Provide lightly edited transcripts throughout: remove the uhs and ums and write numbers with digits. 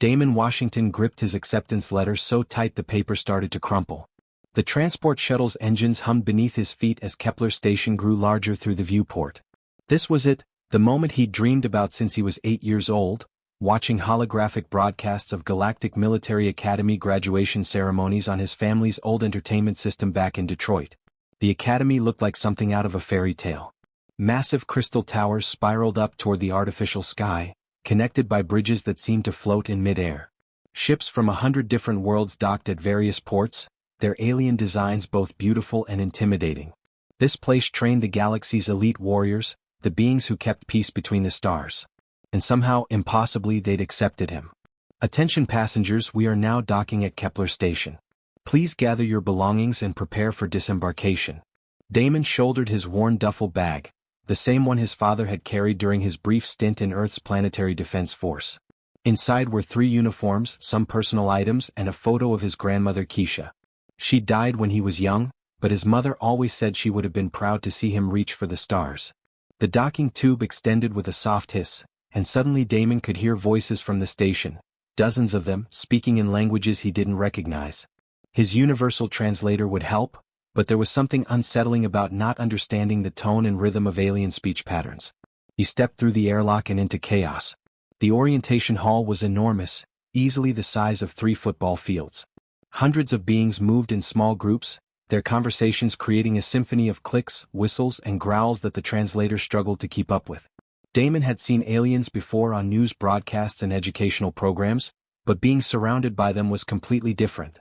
Damon Washington gripped his acceptance letter so tight the paper started to crumple. The transport shuttle's engines hummed beneath his feet as Kepler Station grew larger through the viewport. This was it, the moment he'd dreamed about since he was 8 years old, watching holographic broadcasts of Galactic Military Academy graduation ceremonies on his family's old entertainment system back in Detroit. The academy looked like something out of a fairy tale. Massive crystal towers spiraled up toward the artificial sky, connected by bridges that seemed to float in mid-air. Ships from 100 different worlds docked at various ports, their alien designs both beautiful and intimidating. This place trained the galaxy's elite warriors, the beings who kept peace between the stars. And somehow, impossibly, they'd accepted him. Attention passengers, we are now docking at Kepler Station. Please gather your belongings and prepare for disembarkation. Damon shouldered his worn duffel bag, the same one his father had carried during his brief stint in Earth's Planetary Defense Force. Inside were 3 uniforms, some personal items, and a photo of his grandmother Keisha. She died when he was young, but his mother always said she would have been proud to see him reach for the stars. The docking tube extended with a soft hiss, and suddenly Damon could hear voices from the station, dozens of them, speaking in languages he didn't recognize. His universal translator would help, but there was something unsettling about not understanding the tone and rhythm of alien speech patterns. He stepped through the airlock and into chaos. The orientation hall was enormous, easily the size of 3 football fields. Hundreds of beings moved in small groups, their conversations creating a symphony of clicks, whistles, and growls that the translator struggled to keep up with. Damon had seen aliens before on news broadcasts and educational programs, but being surrounded by them was completely different.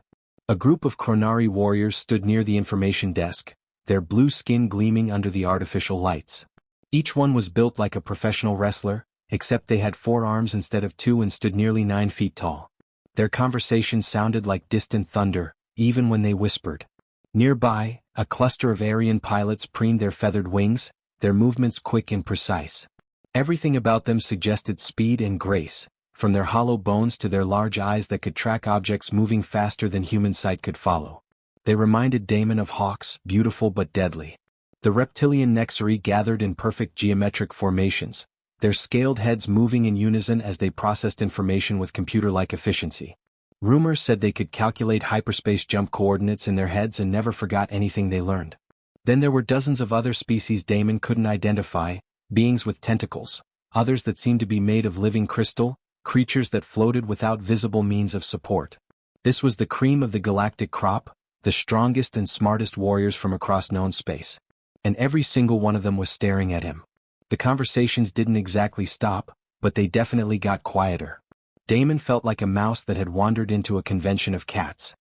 A group of Chronari warriors stood near the information desk, their blue skin gleaming under the artificial lights. Each one was built like a professional wrestler, except they had 4 arms instead of 2 and stood nearly 9 feet tall. Their conversations sounded like distant thunder, even when they whispered. Nearby, a cluster of Aryan pilots preened their feathered wings, their movements quick and precise. Everything about them suggested speed and grace, from their hollow bones to their large eyes that could track objects moving faster than human sight could follow. They reminded Damon of hawks, beautiful but deadly. The reptilian Nexari gathered in perfect geometric formations, their scaled heads moving in unison as they processed information with computer-like efficiency. Rumors said they could calculate hyperspace jump coordinates in their heads and never forgot anything they learned. Then there were dozens of other species Damon couldn't identify, beings with tentacles, others that seemed to be made of living crystal, creatures that floated without visible means of support. This was the cream of the galactic crop, the strongest and smartest warriors from across known space. And every single one of them was staring at him. The conversations didn't exactly stop, but they definitely got quieter. Damon felt like a mouse that had wandered into a convention of cats.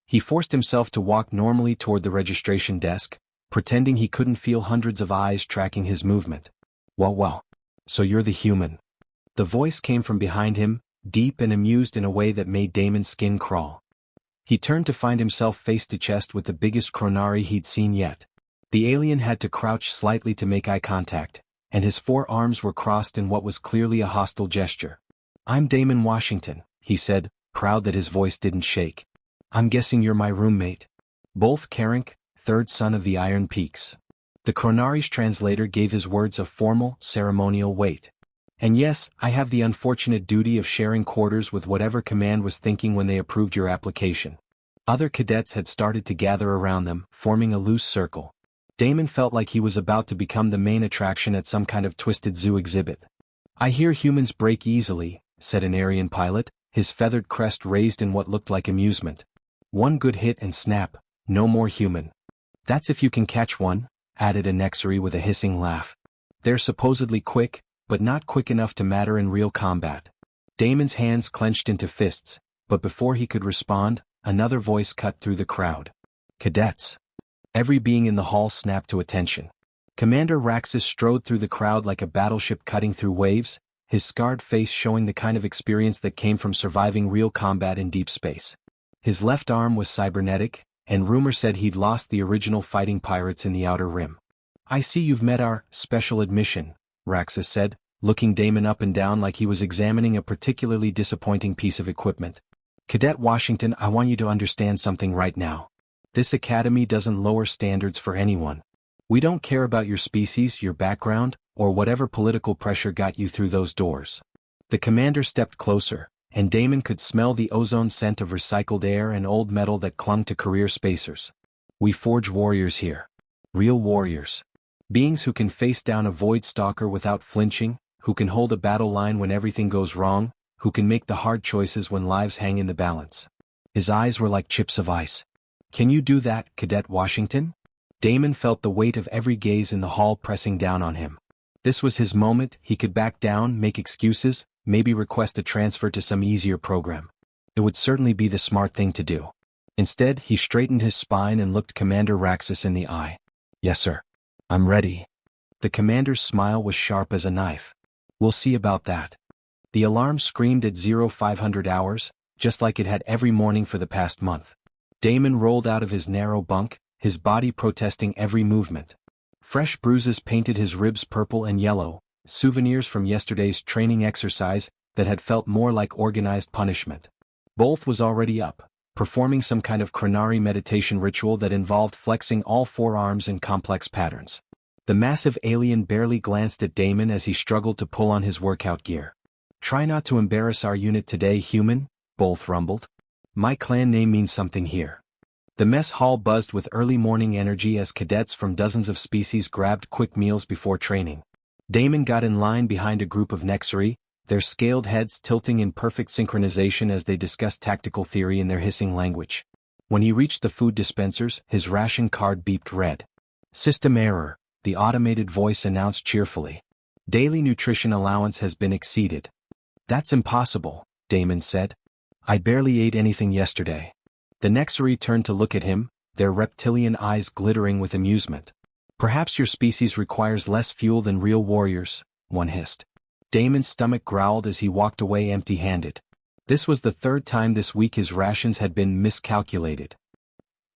He forced himself to walk normally toward the registration desk, pretending he couldn't feel hundreds of eyes tracking his movement. Well, so you're the human. The voice came from behind him, deep and amused in a way that made Damon's skin crawl. He turned to find himself face to chest with the biggest Chronari he'd seen yet. The alien had to crouch slightly to make eye contact, and his 4 arms were crossed in what was clearly a hostile gesture. "I'm Damon Washington," he said, proud that his voice didn't shake. "I'm guessing you're my roommate. Bolth Karenk, 3rd son of the Iron Peaks." The Chronari's translator gave his words a formal, ceremonial weight. "And yes, I have the unfortunate duty of sharing quarters with whatever command was thinking when they approved your application." Other cadets had started to gather around them, forming a loose circle. Damon felt like he was about to become the main attraction at some kind of twisted zoo exhibit. "I hear humans break easily," said an Aryan pilot, his feathered crest raised in what looked like amusement. "One good hit and snap, no more human." "That's if you can catch one," added a Nexari with a hissing laugh. "They're supposedly quick, but not quick enough to matter in real combat." Damon's hands clenched into fists, but before he could respond, another voice cut through the crowd. "Cadets." Every being in the hall snapped to attention. Commander Raxus strode through the crowd like a battleship cutting through waves, his scarred face showing the kind of experience that came from surviving real combat in deep space. His left arm was cybernetic, and rumor said he'd lost the original fighting pirates in the Outer Rim. "I see you've met our special admission," Raxus said, looking Damon up and down like he was examining a particularly disappointing piece of equipment. "Cadet Washington, I want you to understand something right now. This academy doesn't lower standards for anyone. We don't care about your species, your background, or whatever political pressure got you through those doors." The commander stepped closer, and Damon could smell the ozone scent of recycled air and old metal that clung to career spacers. We forge warriors here. Real warriors. Beings who can face down a void stalker without flinching, who can hold a battle line when everything goes wrong, who can make the hard choices when lives hang in the balance. His eyes were like chips of ice. Can you do that, Cadet Washington? Damon felt the weight of every gaze in the hall pressing down on him. This was his moment. He could back down, make excuses, maybe request a transfer to some easier program. It would certainly be the smart thing to do. Instead, he straightened his spine and looked Commander Raxus in the eye. Yes, sir. I'm ready. The commander's smile was sharp as a knife. We'll see about that. The alarm screamed at 0500 hours, just like it had every morning for the past month. Damon rolled out of his narrow bunk, his body protesting every movement. Fresh bruises painted his ribs purple and yellow, souvenirs from yesterday's training exercise that had felt more like organized punishment. Bolth was already up, performing some kind of Chronari meditation ritual that involved flexing all four arms in complex patterns. The massive alien barely glanced at Damon as he struggled to pull on his workout gear. Try not to embarrass our unit today, human, Bolth rumbled. My clan name means something here. The mess hall buzzed with early morning energy as cadets from dozens of species grabbed quick meals before training. Damon got in line behind a group of Nexari, their scaled heads tilting in perfect synchronization as they discussed tactical theory in their hissing language. When he reached the food dispensers, his ration card beeped red. System error, the automated voice announced cheerfully. Daily nutrition allowance has been exceeded. That's impossible, Damon said. I barely ate anything yesterday. The Nexari turned to look at him, their reptilian eyes glittering with amusement. Perhaps your species requires less fuel than real warriors, one hissed. Damon's stomach growled as he walked away empty-handed. This was the third time this week his rations had been miscalculated.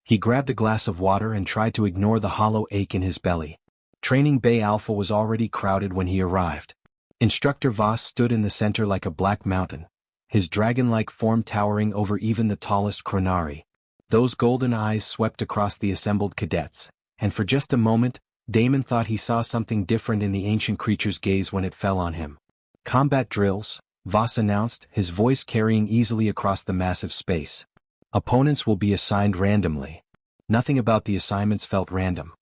He grabbed a glass of water and tried to ignore the hollow ache in his belly. Training Bay Alpha was already crowded when he arrived. Instructor Voss stood in the center like a black mountain, his dragon-like form towering over even the tallest Chronari. Those golden eyes swept across the assembled cadets, and for just a moment, Damon thought he saw something different in the ancient creature's gaze when it fell on him. Combat drills, Voss announced, his voice carrying easily across the massive space. Opponents will be assigned randomly. Nothing about the assignments felt random.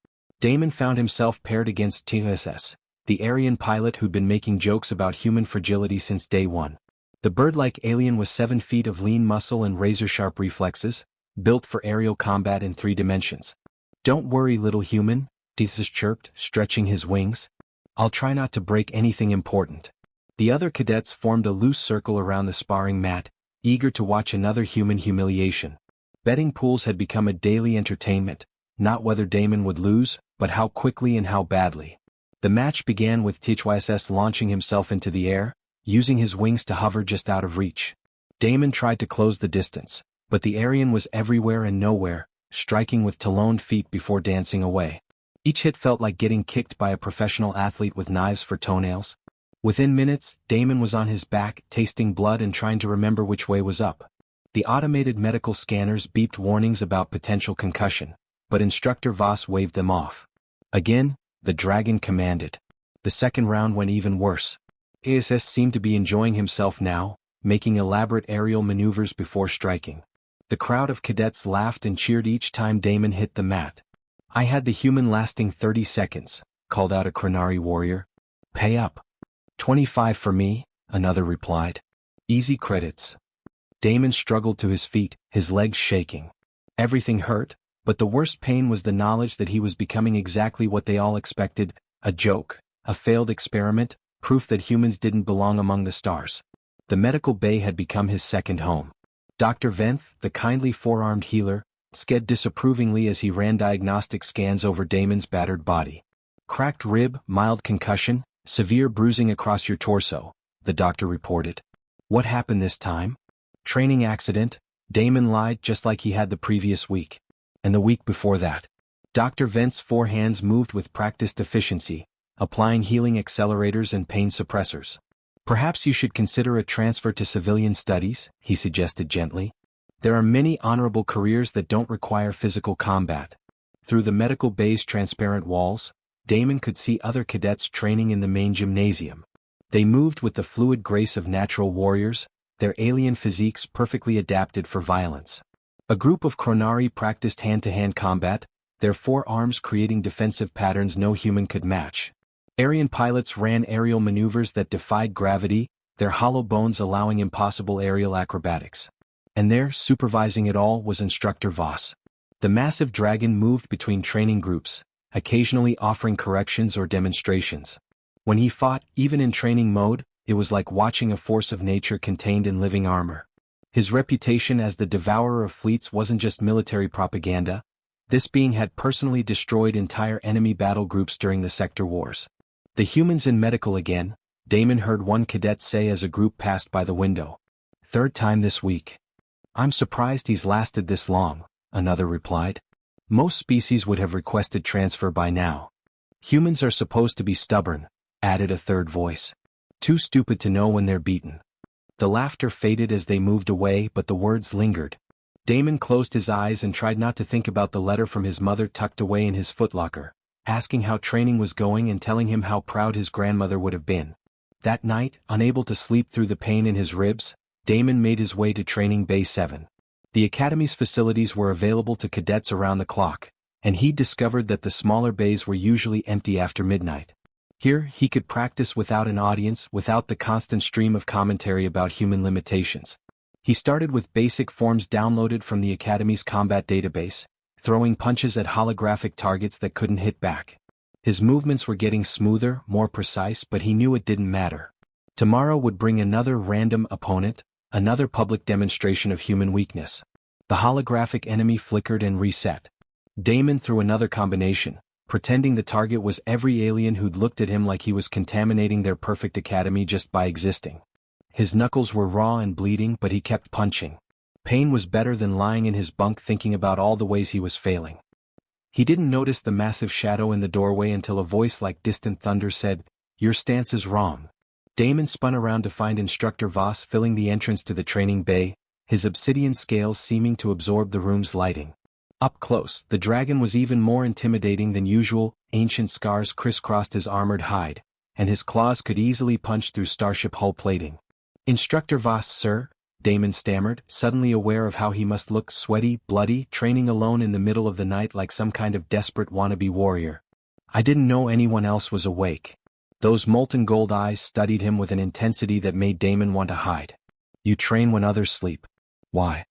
Damon found himself paired against TSS, the Aryan pilot who'd been making jokes about human fragility since day one. The bird-like alien was 7 feet of lean muscle and razor-sharp reflexes, built for aerial combat in 3 dimensions. Don't worry, little human, TSS chirped, stretching his wings. I'll try not to break anything important. The other cadets formed a loose circle around the sparring mat, eager to watch another human humiliation. Betting pools had become a daily entertainment, not whether Damon would lose, but how quickly and how badly. The match began with TSS launching himself into the air, using his wings to hover just out of reach. Damon tried to close the distance, but the Aryan was everywhere and nowhere, striking with taloned feet before dancing away. Each hit felt like getting kicked by a professional athlete with knives for toenails. Within minutes, Damon was on his back, tasting blood and trying to remember which way was up. The automated medical scanners beeped warnings about potential concussion, but Instructor Voss waved them off. Again, the dragon commanded. The second round went even worse. ASS seemed to be enjoying himself now, making elaborate aerial maneuvers before striking. The crowd of cadets laughed and cheered each time Damon hit the mat. I had the human lasting 30 seconds, called out a Chronari warrior. Pay up. 25 for me, another replied. Easy credits. Damon struggled to his feet, his legs shaking. Everything hurt, but the worst pain was the knowledge that he was becoming exactly what they all expected, a joke, a failed experiment, proof that humans didn't belong among the stars. The medical bay had become his second home. Dr. Venth, the kindly four-armed healer, sked disapprovingly as he ran diagnostic scans over Damon's battered body. Cracked rib, mild concussion, severe bruising across your torso, the doctor reported. What happened this time? Training accident, Damon lied just like he had the previous week. And the week before that. Dr. Venth's 4 hands moved with practiced efficiency, applying healing accelerators and pain suppressors. Perhaps you should consider a transfer to civilian studies, he suggested gently. There are many honorable careers that don't require physical combat. Through the medical bay's transparent walls, Damon could see other cadets training in the main gymnasium. They moved with the fluid grace of natural warriors, their alien physiques perfectly adapted for violence. A group of Chronari practiced hand-to-hand combat, their forearms creating defensive patterns no human could match. Aryan pilots ran aerial maneuvers that defied gravity, their hollow bones allowing impossible aerial acrobatics. And there, supervising it all, was Instructor Voss. The massive dragon moved between training groups, occasionally offering corrections or demonstrations. When he fought, even in training mode, it was like watching a force of nature contained in living armor. His reputation as the devourer of fleets wasn't just military propaganda. This being had personally destroyed entire enemy battle groups during the sector wars. The humans in medical again, Damon heard one cadet say as a group passed by the window. "Third time this week." "I'm surprised he's lasted this long," another replied. "Most species would have requested transfer by now." "Humans are supposed to be stubborn," added a third voice. "Too stupid to know when they're beaten." The laughter faded as they moved away, but the words lingered. Damon closed his eyes and tried not to think about the letter from his mother tucked away in his footlocker, asking how training was going and telling him how proud his grandmother would have been. That night, unable to sleep through the pain in his ribs, Damon made his way to Training Bay 7. The Academy's facilities were available to cadets around the clock, and he discovered that the smaller bays were usually empty after midnight. Here, he could practice without an audience, without the constant stream of commentary about human limitations. He started with basic forms downloaded from the Academy's combat database, throwing punches at holographic targets that couldn't hit back. His movements were getting smoother, more precise, but he knew it didn't matter. Tomorrow would bring another random opponent, another public demonstration of human weakness. The holographic enemy flickered and reset. Damon threw another combination, pretending the target was every alien who'd looked at him like he was contaminating their perfect academy just by existing. His knuckles were raw and bleeding, but he kept punching. Pain was better than lying in his bunk thinking about all the ways he was failing. He didn't notice the massive shadow in the doorway until a voice like distant thunder said, "Your stance is wrong." Damon spun around to find Instructor Voss filling the entrance to the training bay, his obsidian scales seeming to absorb the room's lighting. Up close, the dragon was even more intimidating than usual. Ancient scars crisscrossed his armored hide, and his claws could easily punch through starship hull plating. "Instructor Voss, sir," Damon stammered, suddenly aware of how he must look sweaty, bloody, training alone in the middle of the night like some kind of desperate wannabe warrior. "I didn't know anyone else was awake." Those molten gold eyes studied him with an intensity that made Damon want to hide. "You train when others sleep." "Why?"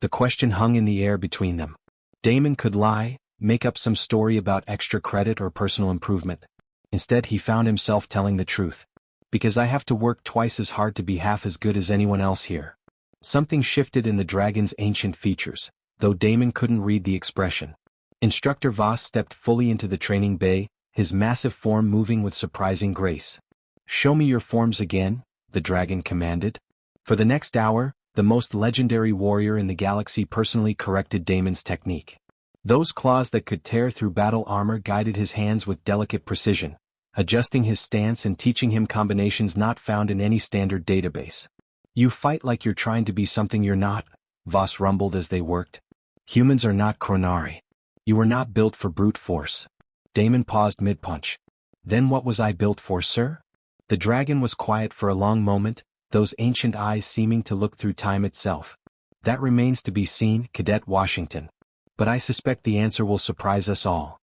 The question hung in the air between them. Damon could lie, make up some story about extra credit or personal improvement. Instead, he found himself telling the truth. "Because I have to work twice as hard to be half as good as anyone else here." Something shifted in the dragon's ancient features, though Damon couldn't read the expression. Instructor Voss stepped fully into the training bay, his massive form moving with surprising grace. "Show me your forms again," the dragon commanded. For the next hour, the most legendary warrior in the galaxy personally corrected Damon's technique. Those claws that could tear through battle armor guided his hands with delicate precision, adjusting his stance and teaching him combinations not found in any standard database. "You fight like you're trying to be something you're not," Voss rumbled as they worked. "Humans are not Chronari. You were not built for brute force." Damon paused mid-punch. "Then what was I built for, sir?" The dragon was quiet for a long moment, those ancient eyes seeming to look through time itself. "That remains to be seen, Cadet Washington. But I suspect the answer will surprise us all."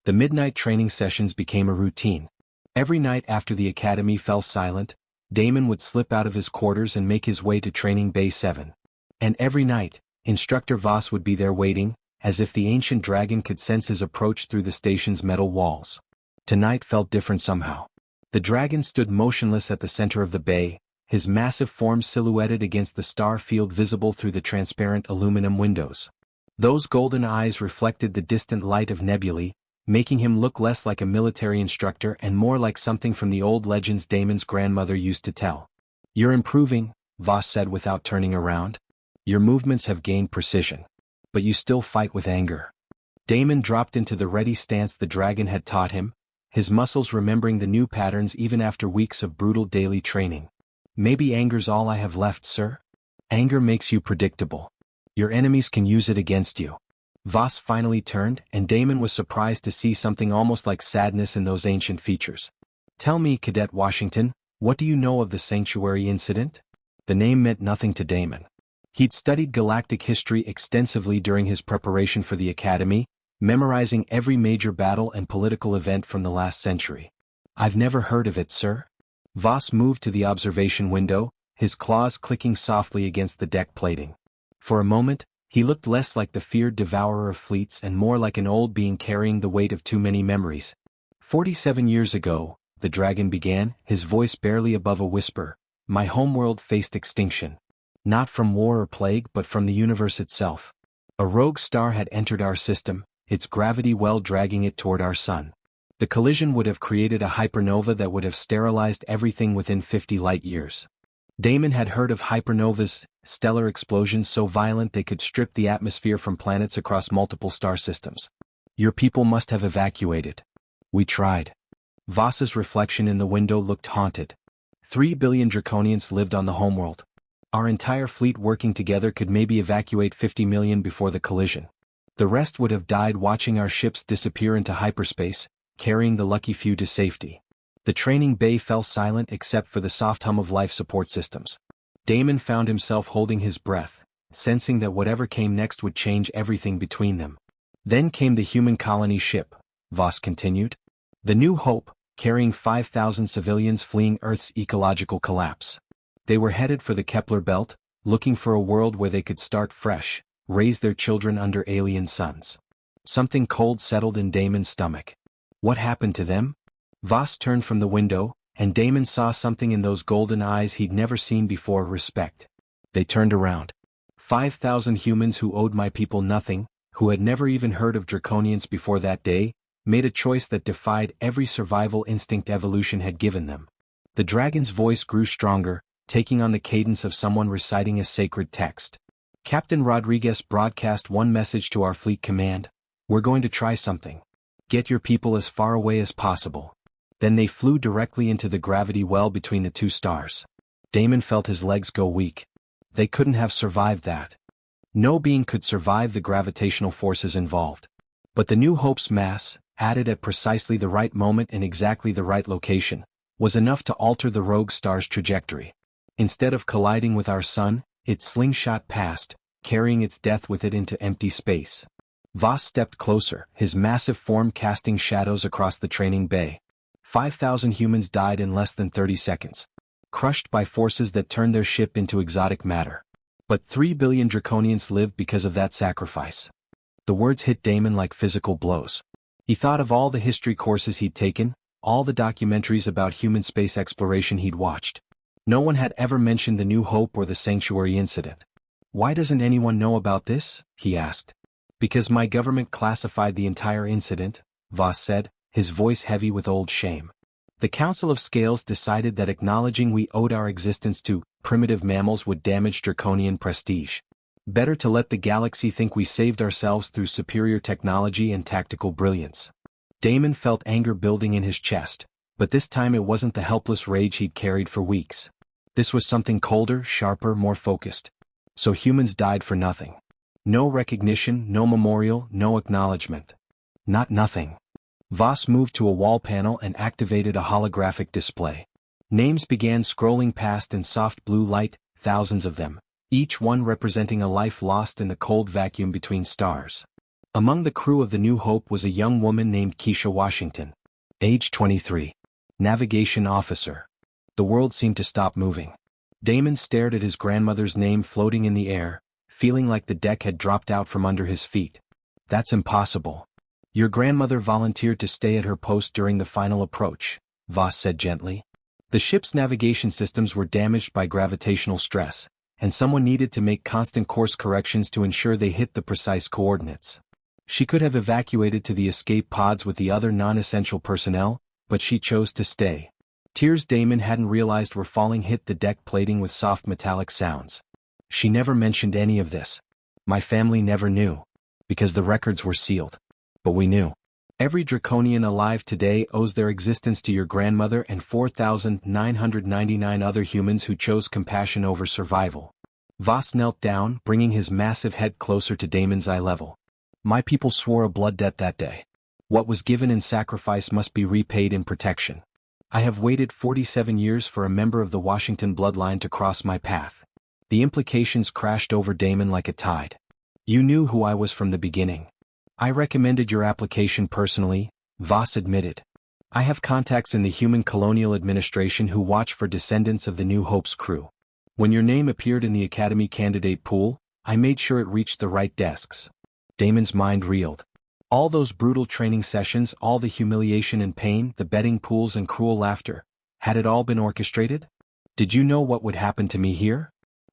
The midnight training sessions became a routine. Every night after the academy fell silent, Damon would slip out of his quarters and make his way to Training Bay 7. And every night, Instructor Voss would be there waiting, as if the ancient dragon could sense his approach through the station's metal walls. Tonight felt different somehow. The dragon stood motionless at the center of the bay, his massive form silhouetted against the star field visible through the transparent aluminum windows. Those golden eyes reflected the distant light of nebulae, making him look less like a military instructor and more like something from the old legends Damon's grandmother used to tell. "You're improving," Voss said without turning around. "Your movements have gained precision. But you still fight with anger." Damon dropped into the ready stance the dragon had taught him, his muscles remembering the new patterns even after weeks of brutal daily training. "Maybe anger's all I have left, sir? Anger makes you predictable. Your enemies can use it against you." Voss finally turned, and Damon was surprised to see something almost like sadness in those ancient features. "Tell me, Cadet Washington, what do you know of the sanctuary incident?" The name meant nothing to Damon. He'd studied galactic history extensively during his preparation for the academy, memorizing every major battle and political event from the last century. I've never heard of it, sir. Voss moved to the observation window, his claws clicking softly against the deck plating. For a moment, he looked less like the feared devourer of fleets and more like an old being carrying the weight of too many memories. 47 years ago, the dragon began, his voice barely above a whisper, my homeworld faced extinction. Not from war or plague but from the universe itself. A rogue star had entered our system, its gravity well dragging it toward our sun. The collision would have created a hypernova that would have sterilized everything within 50 light-years. Damon had heard of hypernovas, stellar explosions so violent they could strip the atmosphere from planets across multiple star systems. Your people must have evacuated. We tried. Voss's reflection in the window looked haunted. 3 billion Draconians lived on the homeworld. Our entire fleet working together could maybe evacuate 50 million before the collision. The rest would have died watching our ships disappear into hyperspace, carrying the lucky few to safety. The training bay fell silent except for the soft hum of life support systems. Damon found himself holding his breath, sensing that whatever came next would change everything between them. Then came the human colony ship, Voss continued. The New Hope, carrying 5,000 civilians fleeing Earth's ecological collapse. They were headed for the Kepler belt, looking for a world where they could start fresh, raise their children under alien suns. Something cold settled in Damon's stomach. What happened to them? Voss turned from the window, and Damon saw something in those golden eyes he'd never seen before: respect. They turned around. 5,000 humans who owed my people nothing, who had never even heard of Draconians before that day, made a choice that defied every survival instinct evolution had given them. The dragon's voice grew stronger, taking on the cadence of someone reciting a sacred text. Captain Rodriguez broadcast one message to our fleet command: we're going to try something. Get your people as far away as possible. Then they flew directly into the gravity well between the two stars. Damon felt his legs go weak. They couldn't have survived that. No being could survive the gravitational forces involved. But the New Hope's mass, added at precisely the right moment in exactly the right location, was enough to alter the rogue star's trajectory. Instead of colliding with our sun, it slingshot past, carrying its death with it into empty space. Voss stepped closer, his massive form casting shadows across the training bay. 5,000 humans died in less than 30 seconds, crushed by forces that turned their ship into exotic matter. But 3 billion Draconians lived because of that sacrifice. The words hit Damon like physical blows. He thought of all the history courses he'd taken, all the documentaries about human space exploration he'd watched. No one had ever mentioned the New Hope or the Sanctuary incident. Why doesn't anyone know about this? He asked. Because my government classified the entire incident, Voss said, his voice heavy with old shame. The Council of Scales decided that acknowledging we owed our existence to primitive mammals would damage Draconian prestige. Better to let the galaxy think we saved ourselves through superior technology and tactical brilliance. Damon felt anger building in his chest, but this time it wasn't the helpless rage he'd carried for weeks. This was something colder, sharper, more focused. So humans died for nothing. No recognition, no memorial, no acknowledgement. Not nothing. Voss moved to a wall panel and activated a holographic display. Names began scrolling past in soft blue light, thousands of them, each one representing a life lost in the cold vacuum between stars. Among the crew of the New Hope was a young woman named Keisha Washington, age 23, navigation officer. The world seemed to stop moving. Damon stared at his grandmother's name floating in the air, feeling like the deck had dropped out from under his feet. That's impossible. Your grandmother volunteered to stay at her post during the final approach, Voss said gently. The ship's navigation systems were damaged by gravitational stress, and someone needed to make constant course corrections to ensure they hit the precise coordinates. She could have evacuated to the escape pods with the other non-essential personnel, but she chose to stay. Tears Damon hadn't realized were falling hit the deck plating with soft metallic sounds. She never mentioned any of this. My family never knew. Because the records were sealed. But we knew. Every Draconian alive today owes their existence to your grandmother and 4,999 other humans who chose compassion over survival. Voss knelt down, bringing his massive head closer to Damon's eye level. My people swore a blood debt that day. What was given in sacrifice must be repaid in protection. I have waited 47 years for a member of the Washington bloodline to cross my path. The implications crashed over Damon like a tide. You knew who I was from the beginning. I recommended your application personally, Voss admitted. I have contacts in the Human Colonial Administration who watch for descendants of the New Hope's crew. When your name appeared in the Academy candidate pool, I made sure it reached the right desks. Damon's mind reeled. All those brutal training sessions, all the humiliation and pain, the betting pools and cruel laughter. Had it all been orchestrated? Did you know what would happen to me here?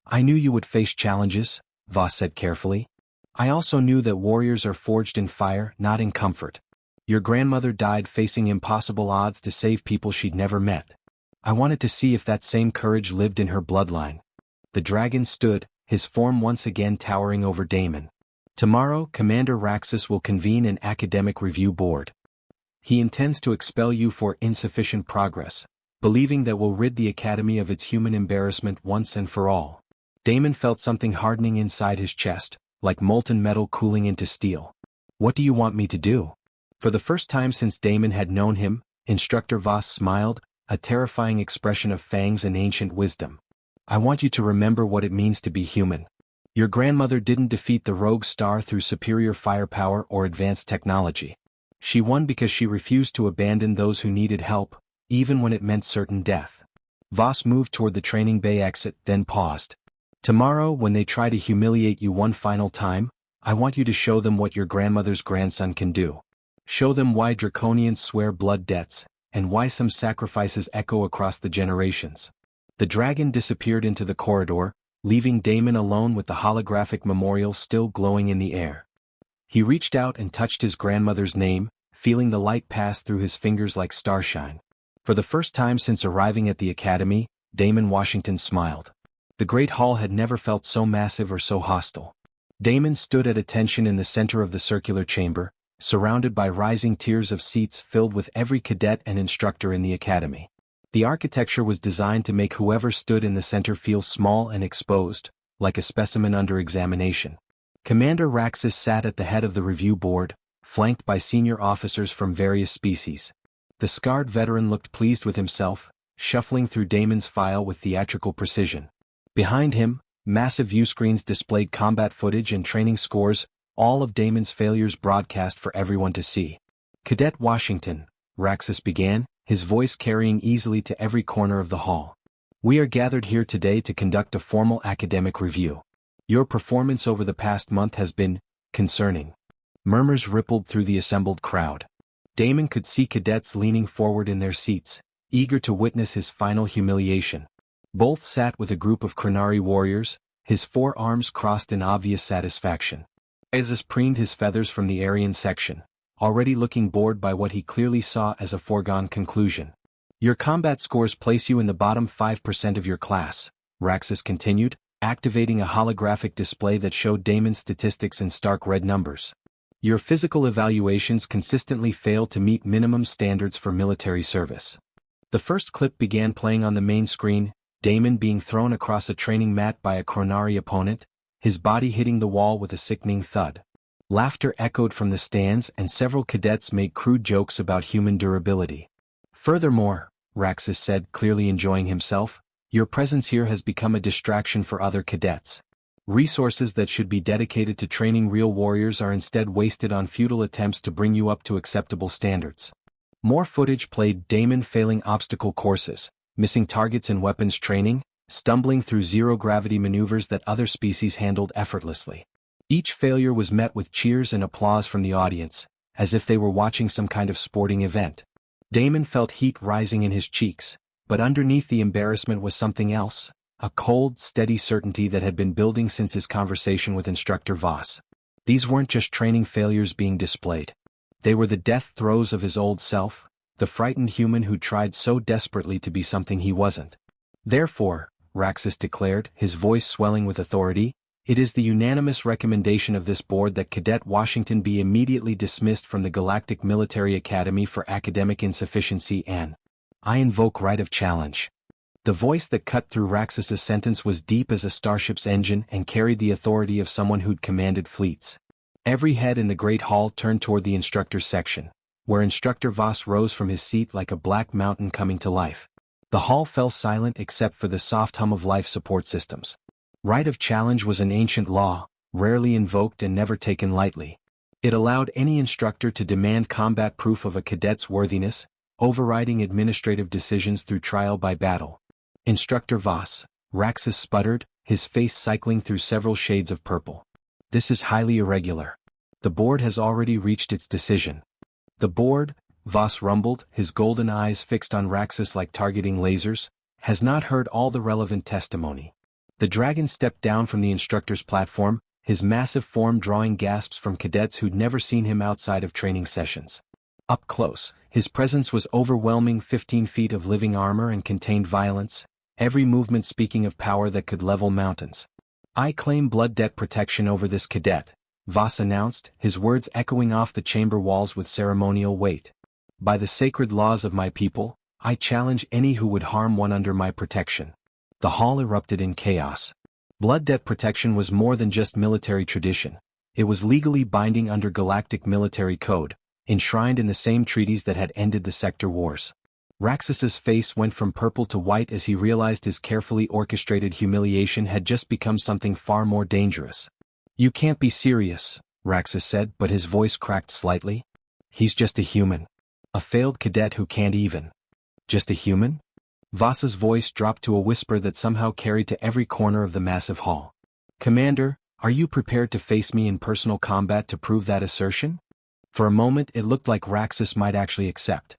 I knew you would face challenges, Voss said carefully. I also knew that warriors are forged in fire, not in comfort. Your grandmother died facing impossible odds to save people she'd never met. I wanted to see if that same courage lived in her bloodline. The dragon stood, his form once again towering over Damon. Tomorrow, Commander Raxus will convene an academic review board. He intends to expel you for insufficient progress, believing that will rid the Academy of its human embarrassment once and for all. Damon felt something hardening inside his chest, like molten metal cooling into steel. What do you want me to do? For the first time since Damon had known him, Instructor Voss smiled, a terrifying expression of fangs and ancient wisdom. I want you to remember what it means to be human. Your grandmother didn't defeat the rogue star through superior firepower or advanced technology. She won because she refused to abandon those who needed help, even when it meant certain death. Voss moved toward the training bay exit, then paused. Tomorrow, when they try to humiliate you one final time, I want you to show them what your grandmother's grandson can do. Show them why draconians swear blood debts, and why some sacrifices echo across the generations. The dragon disappeared into the corridor, leaving Damon alone with the holographic memorial still glowing in the air. He reached out and touched his grandmother's name, feeling the light pass through his fingers like starshine. For the first time since arriving at the Academy, Damon Washington smiled. The Great Hall had never felt so massive or so hostile. Damon stood at attention in the center of the circular chamber, surrounded by rising tiers of seats filled with every cadet and instructor in the Academy. The architecture was designed to make whoever stood in the center feel small and exposed, like a specimen under examination. Commander Raxus sat at the head of the review board, flanked by senior officers from various species. The scarred veteran looked pleased with himself, shuffling through Damon's file with theatrical precision. Behind him, massive viewscreens displayed combat footage and training scores, all of Damon's failures broadcast for everyone to see. Cadet Washington, Raxus began, his voice carrying easily to every corner of the hall. We are gathered here today to conduct a formal academic review. Your performance over the past month has been concerning. Murmurs rippled through the assembled crowd. Damon could see cadets leaning forward in their seats, eager to witness his final humiliation. Both sat with a group of Krenari warriors, his forearms crossed in obvious satisfaction. Azus preened his feathers from the Aryan section, already looking bored by what he clearly saw as a foregone conclusion. Your combat scores place you in the bottom 5% of your class, Raxus continued, activating a holographic display that showed Damon's statistics in stark red numbers. Your physical evaluations consistently fail to meet minimum standards for military service. The first clip began playing on the main screen, Damon being thrown across a training mat by a Krenari opponent, his body hitting the wall with a sickening thud. Laughter echoed from the stands and several cadets made crude jokes about human durability. Furthermore, Raxus said, clearly enjoying himself, your presence here has become a distraction for other cadets. Resources that should be dedicated to training real warriors are instead wasted on futile attempts to bring you up to acceptable standards. More footage played Damon failing obstacle courses, missing targets in weapons training, stumbling through zero-gravity maneuvers that other species handled effortlessly. Each failure was met with cheers and applause from the audience, as if they were watching some kind of sporting event. Damon felt heat rising in his cheeks, but underneath the embarrassment was something else, a cold, steady certainty that had been building since his conversation with Instructor Voss. These weren't just training failures being displayed. They were the death throes of his old self, the frightened human who tried so desperately to be something he wasn't. Therefore, Raxus declared, his voice swelling with authority, it is the unanimous recommendation of this board that Cadet Washington be immediately dismissed from the Galactic Military Academy for academic insufficiency and I invoke right of challenge. The voice that cut through Raxus's sentence was deep as a starship's engine and carried the authority of someone who'd commanded fleets. Every head in the Great Hall turned toward the instructor's section, where Instructor Voss rose from his seat like a black mountain coming to life. The hall fell silent except for the soft hum of life support systems. Right of challenge was an ancient law, rarely invoked and never taken lightly. It allowed any instructor to demand combat proof of a cadet's worthiness, overriding administrative decisions through trial by battle. Instructor Voss, Raxus sputtered, his face cycling through several shades of purple. This is highly irregular. The board has already reached its decision. The board, Voss rumbled, his golden eyes fixed on Raxus like targeting lasers, has not heard all the relevant testimony. The dragon stepped down from the instructor's platform, his massive form drawing gasps from cadets who'd never seen him outside of training sessions. Up close, his presence was overwhelming. 15 feet of living armor and contained violence, every movement speaking of power that could level mountains. I claim blood debt protection over this cadet, Voss announced, his words echoing off the chamber walls with ceremonial weight. By the sacred laws of my people, I challenge any who would harm one under my protection. The hall erupted in chaos. Blood debt protection was more than just military tradition. It was legally binding under Galactic military code, enshrined in the same treaties that had ended the sector wars. Raxus's face went from purple to white as he realized his carefully orchestrated humiliation had just become something far more dangerous. You can't be serious, Raxus said, but his voice cracked slightly. He's just a human. A failed cadet who can't even. Just a human? Voss's voice dropped to a whisper that somehow carried to every corner of the massive hall. Commander, are you prepared to face me in personal combat to prove that assertion? For a moment it looked like Raxus might actually accept.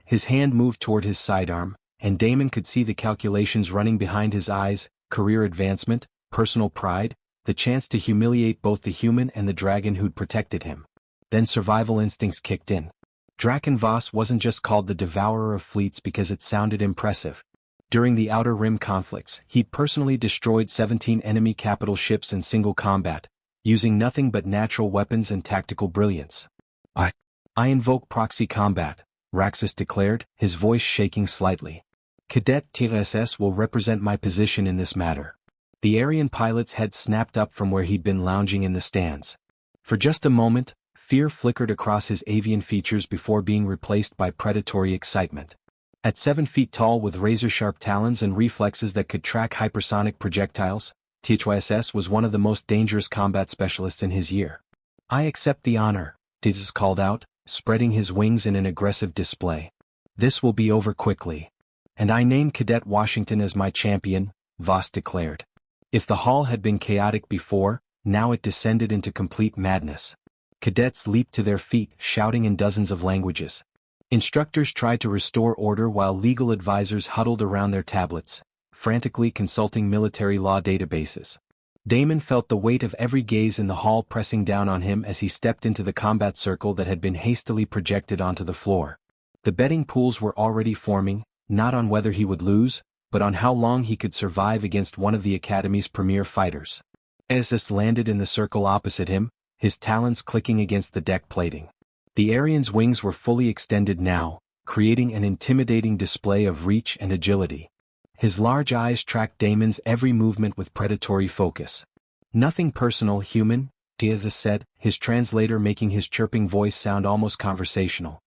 His hand moved toward his sidearm, and Damon could see the calculations running behind his eyes: career advancement, personal pride, the chance to humiliate both the human and the dragon who'd protected him. Then survival instincts kicked in. Draken Voss wasn't just called the Devourer of Fleets because it sounded impressive. During the Outer Rim conflicts, he'd personally destroyed 17 enemy capital ships in single combat, using nothing but natural weapons and tactical brilliance. I invoke proxy combat, Raxus declared, his voice shaking slightly. Cadet TSS will represent my position in this matter. The Aryan pilot's head snapped up from where he'd been lounging in the stands. For just a moment, fear flickered across his avian features before being replaced by predatory excitement. At 7 feet tall with razor-sharp talons and reflexes that could track hypersonic projectiles, TSS was one of the most dangerous combat specialists in his year. I accept the honor, TSS called out, spreading his wings in an aggressive display. This will be over quickly. And I name Cadet Washington as my champion, Voss declared. If the hall had been chaotic before, now it descended into complete madness. Cadets leaped to their feet, shouting in dozens of languages. Instructors tried to restore order while legal advisors huddled around their tablets, frantically consulting military law databases. Damon felt the weight of every gaze in the hall pressing down on him as he stepped into the combat circle that had been hastily projected onto the floor. The betting pools were already forming, not on whether he would lose, but on how long he could survive against one of the Academy's premier fighters. Essus landed in the circle opposite him, his talons clicking against the deck plating. The Aryan's wings were fully extended now, creating an intimidating display of reach and agility. His large eyes tracked Damon's every movement with predatory focus. Nothing personal, human, Essus said, his translator making his chirping voice sound almost conversational.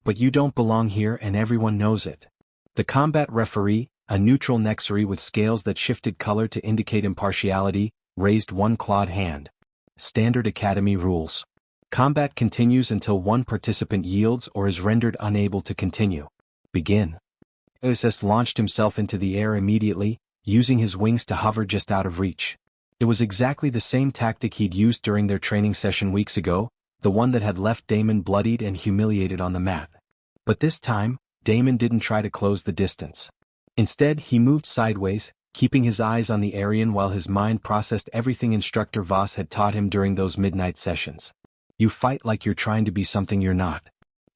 But you don't belong here and everyone knows it. The combat referee, a neutral Nexary with scales that shifted color to indicate impartiality, raised one clawed hand. Standard Academy rules. Combat continues until one participant yields or is rendered unable to continue. Begin. Essus launched himself into the air immediately, using his wings to hover just out of reach. It was exactly the same tactic he'd used during their training session weeks ago, the one that had left Damon bloodied and humiliated on the mat. But this time, Damon didn't try to close the distance. Instead, he moved sideways, keeping his eyes on the Aryan while his mind processed everything Instructor Voss had taught him during those midnight sessions. You fight like you're trying to be something you're not.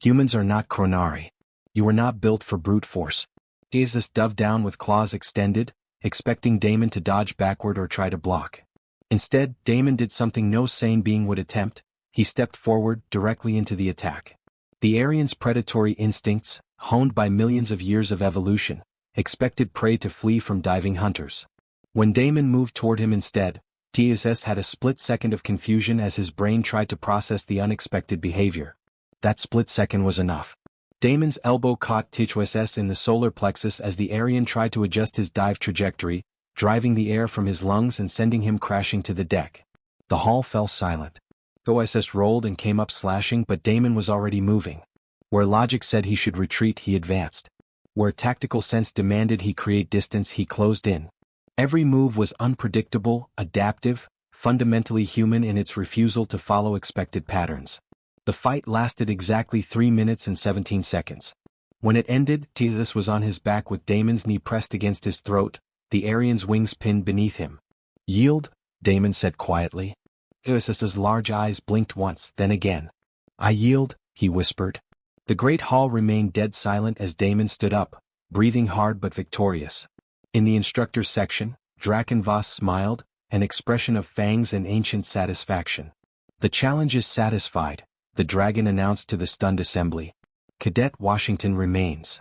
Humans are not Chronari. You are not built for brute force. Essus dove down with claws extended, expecting Damon to dodge backward or try to block. Instead, Damon did something no sane being would attempt. He stepped forward, directly into the attack. The Aryan's predatory instincts, honed by millions of years of evolution, expected prey to flee from diving hunters. When Damon moved toward him instead, TSS had a split second of confusion as his brain tried to process the unexpected behavior. That split second was enough. Damon's elbow caught TSS in the solar plexus as the Aryan tried to adjust his dive trajectory, driving the air from his lungs and sending him crashing to the deck. The hall fell silent. OSS rolled and came up slashing, but Damon was already moving. Where logic said he should retreat, he advanced. Where tactical sense demanded he create distance, he closed in. Every move was unpredictable, adaptive, fundamentally human in its refusal to follow expected patterns. The fight lasted exactly 3 minutes and 17 seconds. When it ended, Thetis was on his back with Damon's knee pressed against his throat, the Aryan's wings pinned beneath him. "Yield," Damon said quietly. Thetis's large eyes blinked once, then again. "I yield," he whispered. The great hall remained dead silent as Damon stood up, breathing hard but victorious. In the instructor's section, Draken Voss smiled, an expression of fangs and ancient satisfaction. "The challenge is satisfied," the dragon announced to the stunned assembly. "Cadet Washington remains."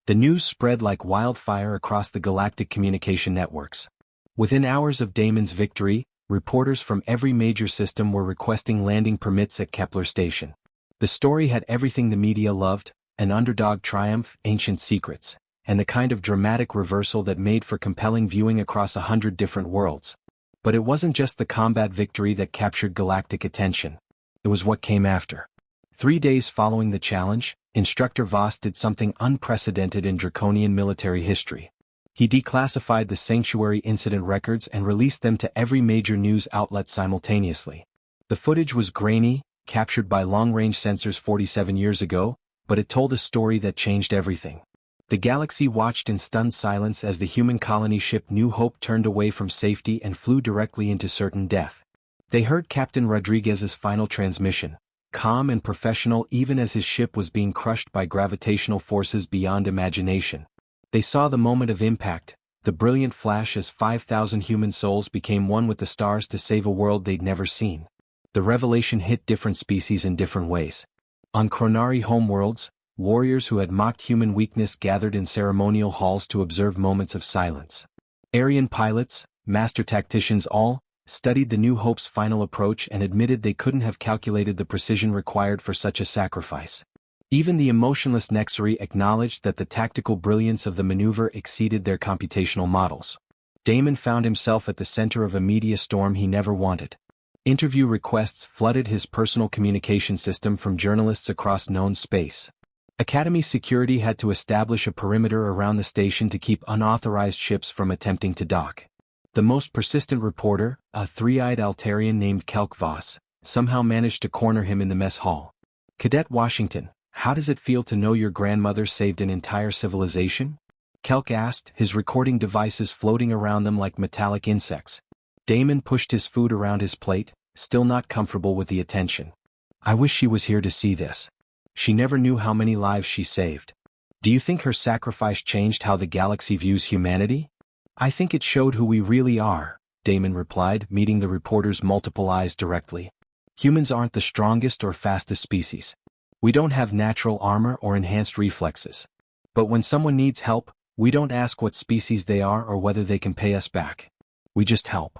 The news spread like wildfire across the galactic communication networks. Within hours of Damon's victory, reporters from every major system were requesting landing permits at Kepler Station. The story had everything the media loved: an underdog triumph, ancient secrets, and the kind of dramatic reversal that made for compelling viewing across 100 different worlds. But it wasn't just the combat victory that captured galactic attention. It was what came after. 3 days following the challenge, Instructor Voss did something unprecedented in draconian military history. He declassified the Sanctuary incident records and released them to every major news outlet simultaneously. The footage was grainy, captured by long-range sensors 47 years ago, but it told a story that changed everything. The galaxy watched in stunned silence as the human colony ship New Hope turned away from safety and flew directly into certain death. They heard Captain Rodriguez's final transmission, calm and professional even as his ship was being crushed by gravitational forces beyond imagination. They saw the moment of impact, the brilliant flash as 5,000 human souls became one with the stars to save a world they'd never seen. The revelation hit different species in different ways. On Chronari homeworlds, warriors who had mocked human weakness gathered in ceremonial halls to observe moments of silence. Aryan pilots, master tacticians all, studied the New Hope's final approach and admitted they couldn't have calculated the precision required for such a sacrifice. Even the emotionless Nexari acknowledged that the tactical brilliance of the maneuver exceeded their computational models. Damon found himself at the center of a media storm he never wanted. Interview requests flooded his personal communication system from journalists across known space. Academy security had to establish a perimeter around the station to keep unauthorized ships from attempting to dock. The most persistent reporter, a three-eyed Altarian named Kelk Voss, somehow managed to corner him in the mess hall. "Cadet Washington, how does it feel to know your grandmother saved an entire civilization?" Kelk asked, his recording devices floating around them like metallic insects. Damon pushed his food around his plate, still not comfortable with the attention. "I wish she was here to see this. She never knew how many lives she saved." "Do you think her sacrifice changed how the galaxy views humanity?" "I think it showed who we really are," Damon replied, meeting the reporter's multiple eyes directly. "Humans aren't the strongest or fastest species. We don't have natural armor or enhanced reflexes. But when someone needs help, we don't ask what species they are or whether they can pay us back. We just help."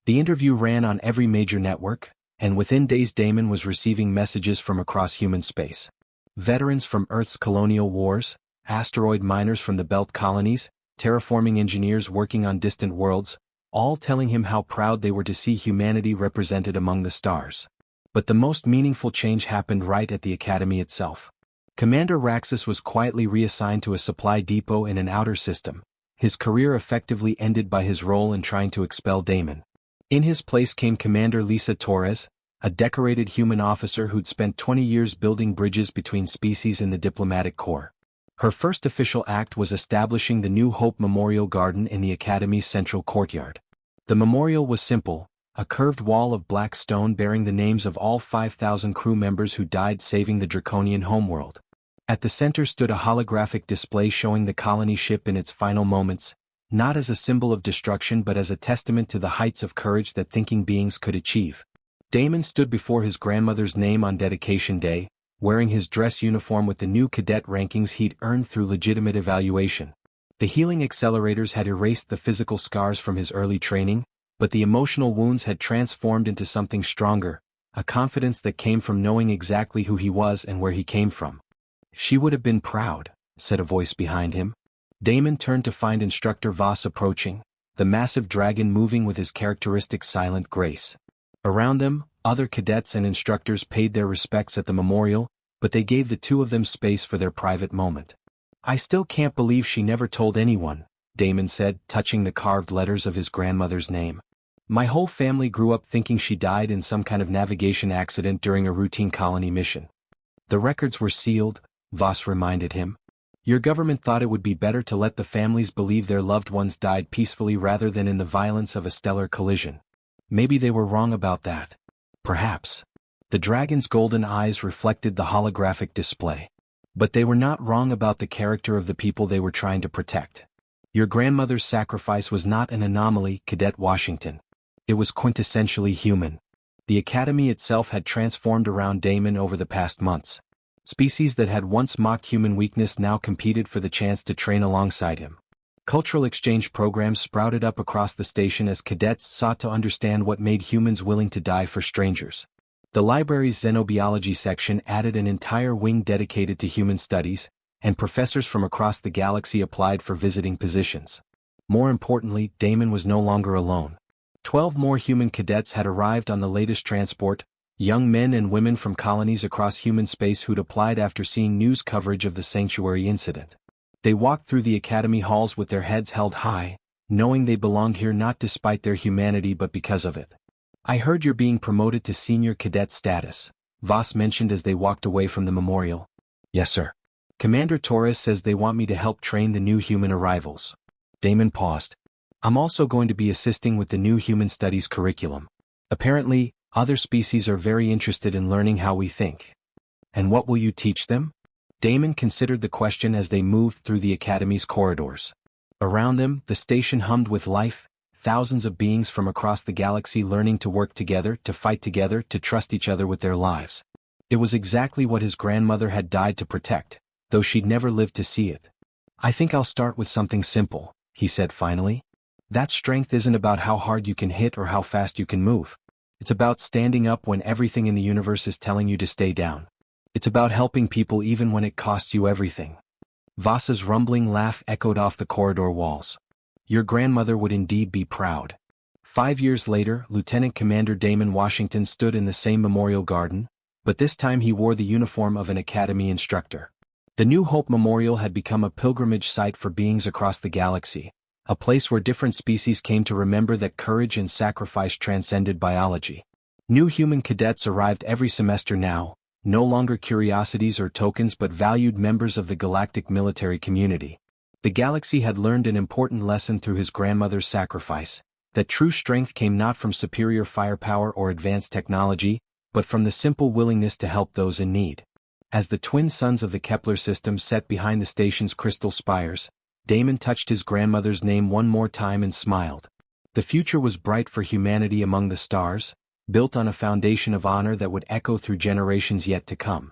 The interview ran on every major network, and within days Damon was receiving messages from across human space. Veterans from Earth's colonial wars, asteroid miners from the Belt colonies, terraforming engineers working on distant worlds, all telling him how proud they were to see humanity represented among the stars. But the most meaningful change happened right at the Academy itself. Commander Raxus was quietly reassigned to a supply depot in an outer system, his career effectively ended by his role in trying to expel Damon. In his place came Commander Lisa Torres, a decorated human officer who'd spent 20 years building bridges between species in the diplomatic corps. Her first official act was establishing the New Hope Memorial Garden in the Academy's central courtyard. The memorial was simple, a curved wall of black stone bearing the names of all 5,000 crew members who died saving the draconian homeworld. At the center stood a holographic display showing the colony ship in its final moments, not as a symbol of destruction but as a testament to the heights of courage that thinking beings could achieve. Damon stood before his grandmother's name on dedication day, wearing his dress uniform with the new cadet rankings he'd earned through legitimate evaluation. The healing accelerators had erased the physical scars from his early training, but the emotional wounds had transformed into something stronger, a confidence that came from knowing exactly who he was and where he came from. "She would have been proud," said a voice behind him. Damon turned to find Instructor Voss approaching, the massive dragon moving with his characteristic silent grace. Around them, other cadets and instructors paid their respects at the memorial, but they gave the two of them space for their private moment. "I still can't believe she never told anyone," Damon said, touching the carved letters of his grandmother's name. "My whole family grew up thinking she died in some kind of navigation accident during a routine colony mission." "The records were sealed," Voss reminded him. "Your government thought it would be better to let the families believe their loved ones died peacefully rather than in the violence of a stellar collision. Maybe they were wrong about that. Perhaps." The dragon's golden eyes reflected the holographic display. "But they were not wrong about the character of the people they were trying to protect. Your grandmother's sacrifice was not an anomaly, Cadet Washington. It was quintessentially human." The Academy itself had transformed around Damon over the past months. Species that had once mocked human weakness now competed for the chance to train alongside him. Cultural exchange programs sprouted up across the station as cadets sought to understand what made humans willing to die for strangers. The library's xenobiology section added an entire wing dedicated to human studies, and professors from across the galaxy applied for visiting positions. More importantly, Damon was no longer alone. 12 more human cadets had arrived on the latest transport, young men and women from colonies across human space who'd applied after seeing news coverage of the sanctuary incident. They walked through the academy halls with their heads held high, knowing they belonged here not despite their humanity but because of it. "I heard you're being promoted to senior cadet status," Voss mentioned as they walked away from the memorial. "Yes, sir. Commander Torres says they want me to help train the new human arrivals." Damon paused. "I'm also going to be assisting with the new human studies curriculum. Apparently, other species are very interested in learning how we think." "And what will you teach them?" Damon considered the question as they moved through the Academy's corridors. Around them, the station hummed with life, thousands of beings from across the galaxy learning to work together, to fight together, to trust each other with their lives. It was exactly what his grandmother had died to protect, though she'd never lived to see it. "I think I'll start with something simple," he said finally. "That strength isn't about how hard you can hit or how fast you can move. It's about standing up when everything in the universe is telling you to stay down. It's about helping people even when it costs you everything." Voss's rumbling laugh echoed off the corridor walls. "Your grandmother would indeed be proud." 5 years later, Lieutenant Commander Damon Washington stood in the same memorial garden, but this time he wore the uniform of an academy instructor. The New Hope Memorial had become a pilgrimage site for beings across the galaxy, a place where different species came to remember that courage and sacrifice transcended biology. New human cadets arrived every semester now, no longer curiosities or tokens but valued members of the galactic military community. The galaxy had learned an important lesson through his grandmother's sacrifice, that true strength came not from superior firepower or advanced technology, but from the simple willingness to help those in need. As the twin suns of the Kepler system set behind the station's crystal spires, Damon touched his grandmother's name one more time and smiled. The future was bright for humanity among the stars, built on a foundation of honor that would echo through generations yet to come.